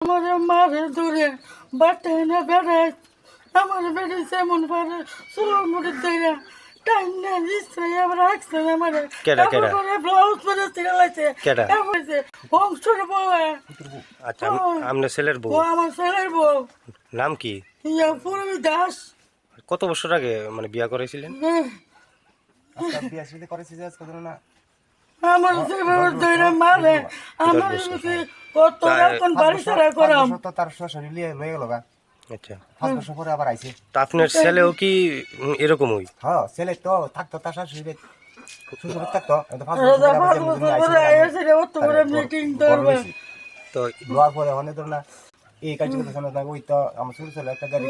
আমার মারে দূরে বাটে না বেড়ায় আমার বেড়ে যেমন পারে চুলোর মুড়ে ধরে টাইম না দিচ্ছে আবার রাখছে আমার কেডা কেডা ব্লাউজ পরে সিলাইছে কেডা হয়েছে বংশের বউ আচ্ছা আপনার ছেলের বউ ও আমার ছেলের বউ নাম কি ইয়া পূর্বী দাস কত বছর আগে মানে বিয়া করেছিলেন আজকে বিয়ে শুরু করেছি যে আজকে ধরো না আমার ছেলের ধরে মারে আমার কত রকম বাড়ি ছাড়া করাম তো তার শ্বশুর লিয়ে লয়ে গেল গা আচ্ছা 5 বছর পরে আবার আইছে তা আপনার ছেলেও কি এরকমই হ্যাঁ ছেলে তো থাকতো তার শ্বশুর শ্বশুর থাকতো 5 বছর মিটিং করবে তো লোয়ার পরে অনেক ধরো না এই কাজ করতে না ওই তো আমার ছোট ছেলে একটা গাড়ি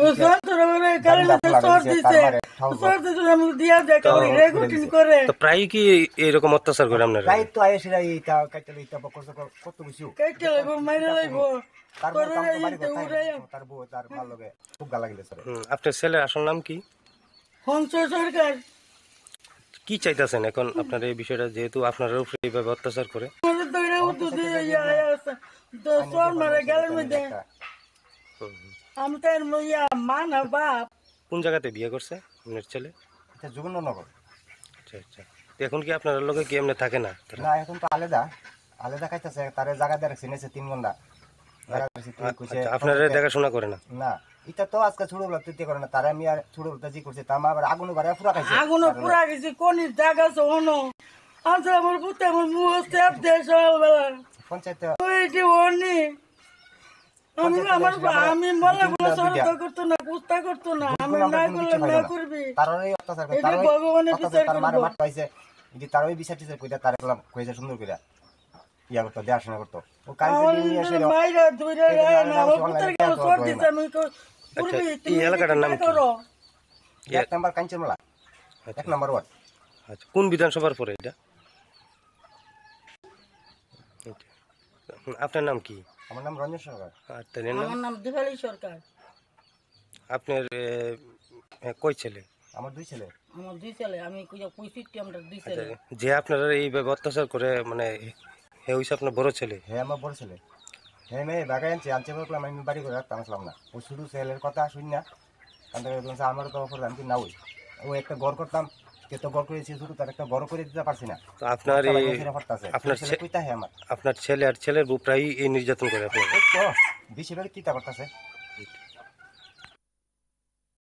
তো প্রায় কি এরকম অত্যাচার করে আপনার তাই তো আয়েছে এইটা কাইতে লইতা বকর কত কিছু তার তার বউ তার ভালো লাগে খুব গালা গেলে স্যার আপনার ছেলের আসল নাম কি হংস সরকার কি চাইতেছেন এখন আপনার এই বিষয়টা যেহেতু আপনার উপরে এইভাবে অত্যাচার করে আমি তার মা না বাপ কোন জায়গাতে বিয়ে করছে আপনার ছেলে এটা যোগেন্দ্রনগর আচ্ছা আচ্ছা তো এখন কি আপনার লোকে কি এমনি থাকে না না এখন তো আলাদা আলাদা খাইতেছে তারে জায়গা দিয়ে রাখছে নিয়েছে 3 ঘন্টা আপনার দেখাশোনা করে না না এটা তো আজকে ছোটবেলা তুই করে না তারা আমি আর ছোটবেলা জি করছে তা আমার আগুন বাড়া পুরা খাইছে আগুন পুরা গেছে কোনির জায়গা আছে হনো আচ্ছা আমার পুতে আমার মুখ স্টেপ দেয় সকালবেলা পঞ্চায়েত ওইটি অনি আমি আমার আমি বলে বলে সরকার করতো না কুস্তা করতো না আমি না করলে না করবি তারই অত্যাচার করে তারই ভগবানের বিচার তার মারে করবো মার পাইছে এই যে তারই বিচার টিচার কইতা তারে বললাম কইছে সুন্দর কইরা ইয়া করতো দেখাশোনা করতো ও কাল দিন এসে মাইরা ধুইরা না আমার পুতের গেল সর দিছে আমি তো আচ্ছা করবি এই এলাকাটার নাম কি এক নাম্বার কাঞ্চনমালা 1 নাম্বার ওয়ার্ড আচ্ছা কোন বিধানসভার পরে এটা আপনার নাম কি আমার নাম রঞ্জন সরকার আর তার নাম আমার নাম দিবালী সরকার আপনার কই ছেলে আমার 2 ছেলে আমার 2 ছেলে আমি কইছি আমরা 2 ছেলে যে আপনারা এইভাবে অত্যাচার করে মানে হে হইছে আপনার বড় ছেলে হ্যাঁ আমার বড় ছেলে হ্যাঁ মেয়ে বাগায় আনছে বললাম আমি বাড়ি করে রাখতাম আসলাম না ওই শুধু ছেলের কথা শুনি না কারণ আমার তো অফার আমি না ওই একটা ঘর করতাম কে তো ঘর করেছি শুধু তার একটা ঘর করে দিতে পারছি না তো আপনার আপনার আপনার ছেলে আর ছেলের বউ প্রায় এই নির্যাতন করে আপনার তো বেশি করে চিন্তা করতেছে